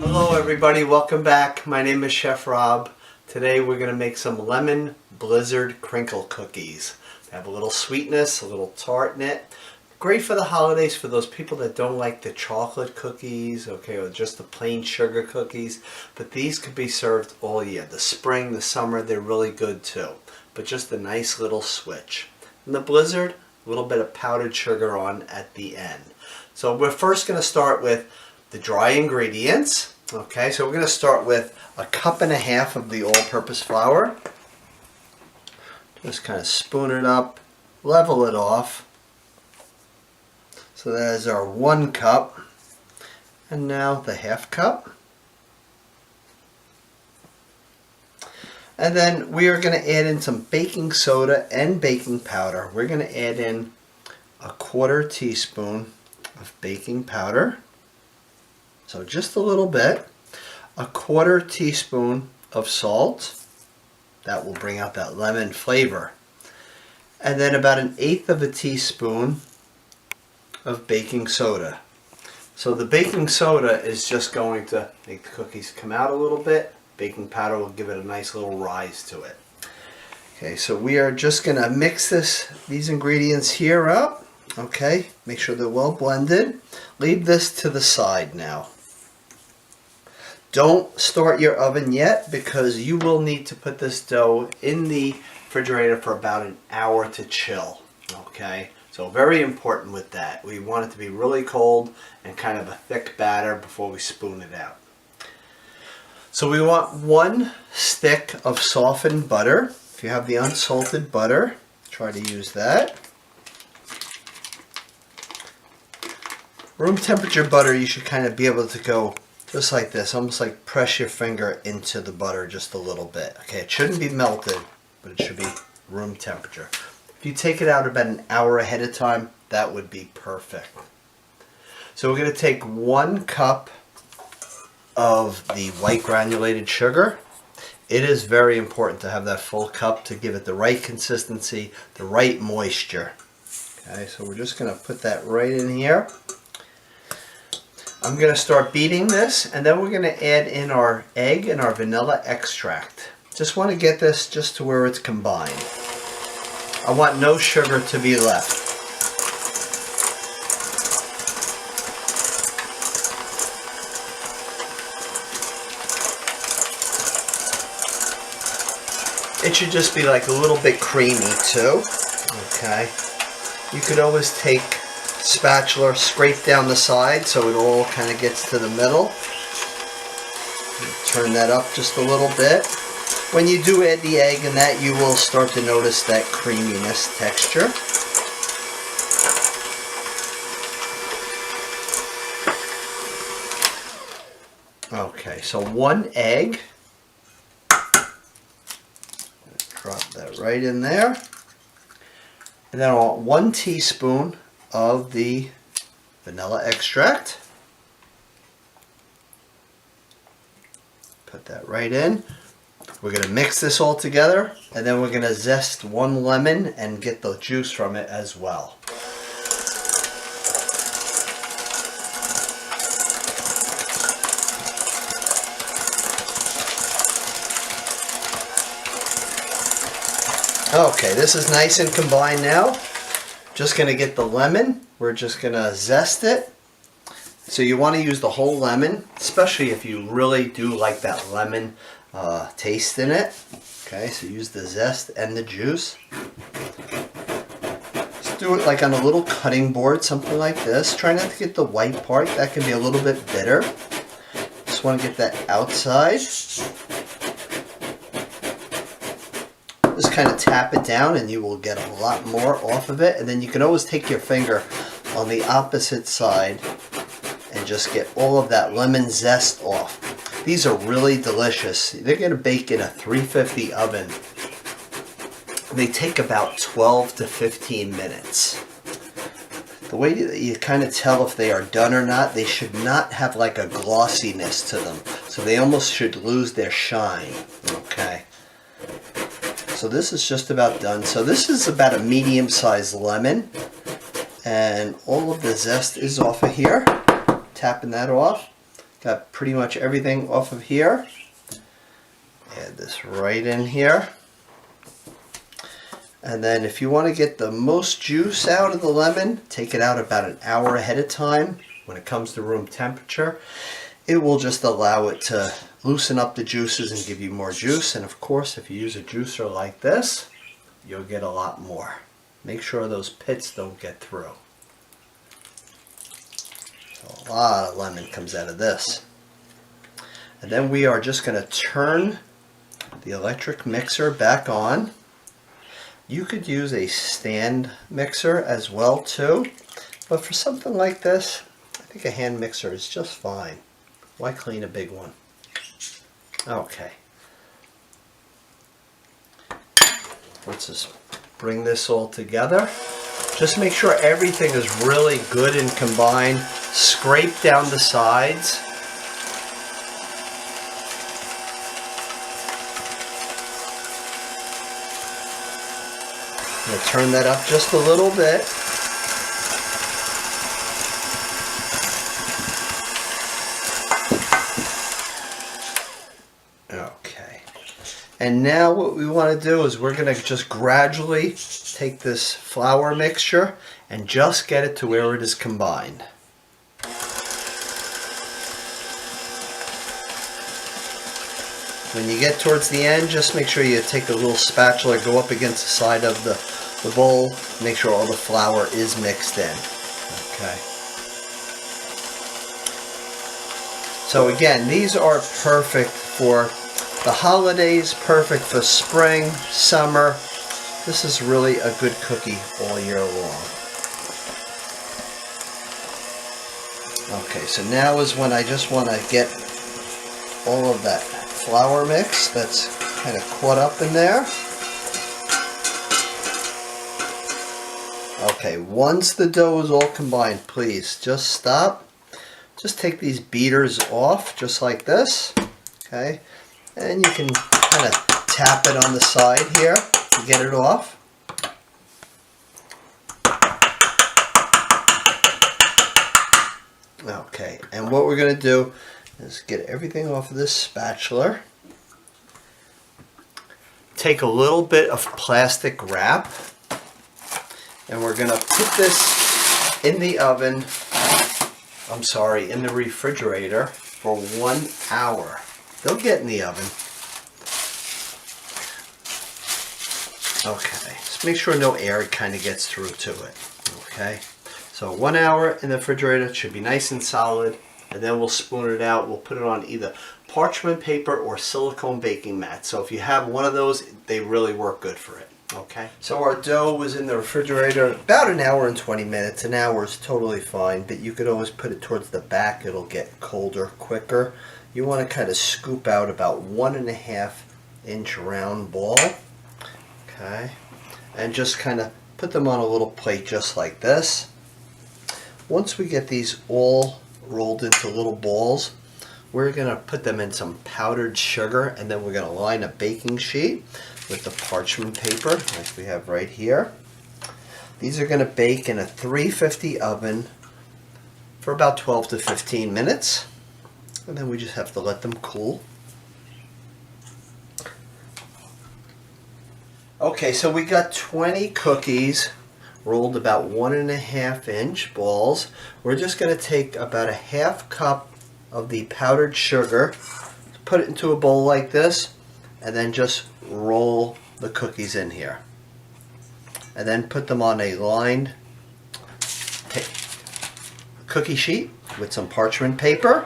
Hello everybody, welcome back. My name is Chef Rob. Today we're going to make some lemon blizzard crinkle cookies. They have a little sweetness, a little tart in it. Great for the holidays for those people that don't like the chocolate cookies, okay, or just the plain sugar cookies. But these could be served all year. The spring, the summer, they're really good too. But just a nice little switch. And the blizzard, a little bit of powdered sugar on at the end. So we're first going to start with the dry ingredients. Okay, so we're going to start with 1.5 cups of the all-purpose flour. Just kind of spoon it up, level it off. So that is our 1 cup. And now the 1/2 cup. And then we are going to add in some baking soda and baking powder. We're going to add in 1/4 teaspoon of baking powder. So just a little bit. 1/4 teaspoon of salt. That will bring out that lemon flavor. And then about 1/8 teaspoon of baking soda. So the baking soda is just going to make the cookies come out a little bit. Baking powder will give it a nice little rise to it. Okay, so we are just going to mix these ingredients here up. Okay, make sure they're well blended. Leave this to the side now. Don't start your oven yet because you will need to put this dough in the refrigerator for about 1 hour to chill. Okay, so very important with that. We want it to be really cold and kind of a thick batter before we spoon it out. So we want 1 stick of softened butter. If you have the unsalted butter, try to use that. Room temperature butter, you should kind of be able to go just like this, almost like press your finger into the butter just a little bit. Okay, it shouldn't be melted, but it should be room temperature. If you take it out about 1 hour ahead of time, that would be perfect. So we're going to take 1 cup of the white granulated sugar. It is very important to have that full cup to give it the right consistency, the right moisture. Okay, so we're just going to put that right in here. I'm going to start beating this, and then we're going to add in our egg and our vanilla extract. Just want to get this just to where it's combined. I want no sugar to be left. It should just be like a little bit creamy too. Okay. You could always take spatula, scrape down the side so it all kind of gets to the middle. Turn that up just a little bit. When you do add the egg and that, you will start to notice that creaminess texture. Okay, so 1 egg. Drop that right in there. And then I want 1 teaspoon of the vanilla extract. Put that right in. We're going to mix this all together, and then we're going to zest 1 lemon and get the juice from it as well. Okay, this is nice and combined now. Just going to get the lemon. We're just going to zest it. So you want to use the whole lemon, especially if you really do like that lemon taste in it. Okay, so use the zest and the juice. Just do it like on a little cutting board, something like this. Try not to get the white part. That can be a little bit bitter. Just want to get that outside. Just kind of tap it down and you will get a lot more off of it. And then you can always take your finger on the opposite side and just get all of that lemon zest off. These are really delicious. They're going to bake in a 350 oven. They take about 12 to 15 minutes. The way that you kind of tell if they are done or not, they should not have like a glossiness to them. So they almost should lose their shine. Okay. So this is just about done. So this is about a medium-sized lemon. And all of the zest is off of here. Tapping that off. Got pretty much everything off of here. Add this right in here. And then if you want to get the most juice out of the lemon, take it out about an hour ahead of time when it comes to room temperature. It will just allow it to loosen up the juices and give you more juice. And of course, if you use a juicer like this, you'll get a lot more. Make sure those pits don't get through. So a lot of lemon comes out of this. And then we are just going to turn the electric mixer back on. You could use a stand mixer as well too, but for something like this, I think a hand mixer is just fine. Why clean a big one? Okay. Let's just bring this all together. Just make sure everything is really good and combined. Scrape down the sides. I'm going to turn that up just a little bit. Okay. And now what we want to do is we're going to just gradually take this flour mixture and just get it to where it is combined. When you get towards the end, just make sure you take a little spatula, go up against the side of the bowl, make sure all the flour is mixed in. Okay. So again, these are perfect for the holidays, perfect for spring, summer. This is really a good cookie all year long. Okay, so now is when I just want to get all of that flour mix that's kind of caught up in there. Okay, once the dough is all combined, please just stop. Just take these beaters off just like this. Okay, and you can kind of tap it on the side here to get it off. Okay, and what we're going to do is get everything off of this spatula. Take a little bit of plastic wrap, and we're going to put this in the oven, in the refrigerator for 1 hour. They'll get in the oven. Okay, just make sure no air kind of gets through to it. Okay, so 1 hour in the refrigerator. It should be nice and solid. And then we'll spoon it out. We'll put it on either parchment paper or silicone baking mat. So if you have one of those, they really work good for it. Okay. So our dough was in the refrigerator about 1 hour and 20 minutes. An hour is totally fine, but you could always put it towards the back. It'll get colder quicker. You want to kind of scoop out about 1.5 inch round ball. Okay. And just kind of put them on a little plate just like this. Once we get these all rolled into little balls, we're going to put them in some powdered sugar, and then we're going to line a baking sheet with the parchment paper like we have right here. These are going to bake in a 350 oven for about 12 to 15 minutes, and then we just have to let them cool. Okay, so we got 20 cookies rolled about 1.5 inch balls. We're just going to take about a 1/2 cup of the powdered sugar, put it into a bowl like this, and then just roll the cookies in here. And then put them on a lined cookie sheet with some parchment paper.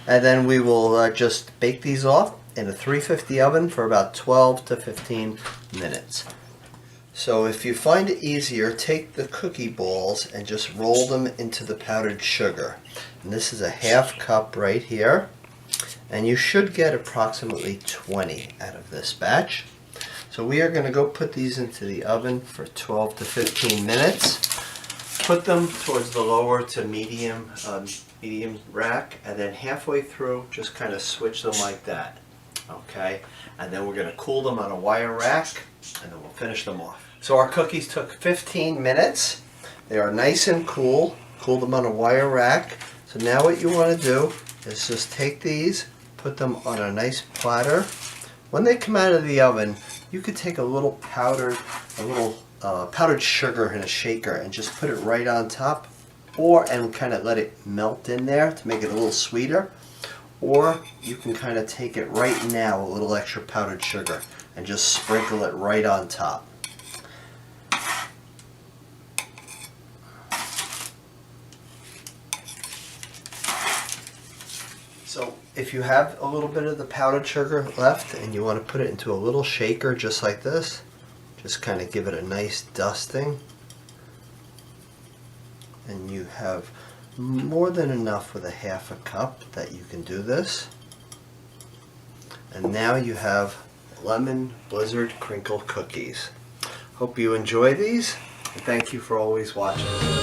And then we will just bake these off in a 350 oven for about 12 to 15 minutes. So if you find it easier, take the cookie balls and just roll them into the powdered sugar. And this is a 1/2 cup right here. And you should get approximately 20 out of this batch. So we are going to go put these into the oven for 12 to 15 minutes. Put them towards the lower to medium rack, and then halfway through just kind of switch them like that. Okay, and then we're going to cool them on a wire rack, and then we'll finish them off. So our cookies took 15 minutes. They are nice and cool. Cool them on a wire rack. So now what you want to do is just take these, put them on a nice platter. When they come out of the oven, you could take a little powdered sugar in a shaker and just put it right on top, and kind of let it melt in there to make it a little sweeter. Or you can kind of take it right now, a little extra powdered sugar, and just sprinkle it right on top. So if you have a little bit of the powdered sugar left and you want to put it into a little shaker just like this, just kind of give it a nice dusting. And you have more than enough with a half a cup that you can do this. And now you have lemon blizzard crinkle cookies. Hope you enjoy these, and thank you for always watching.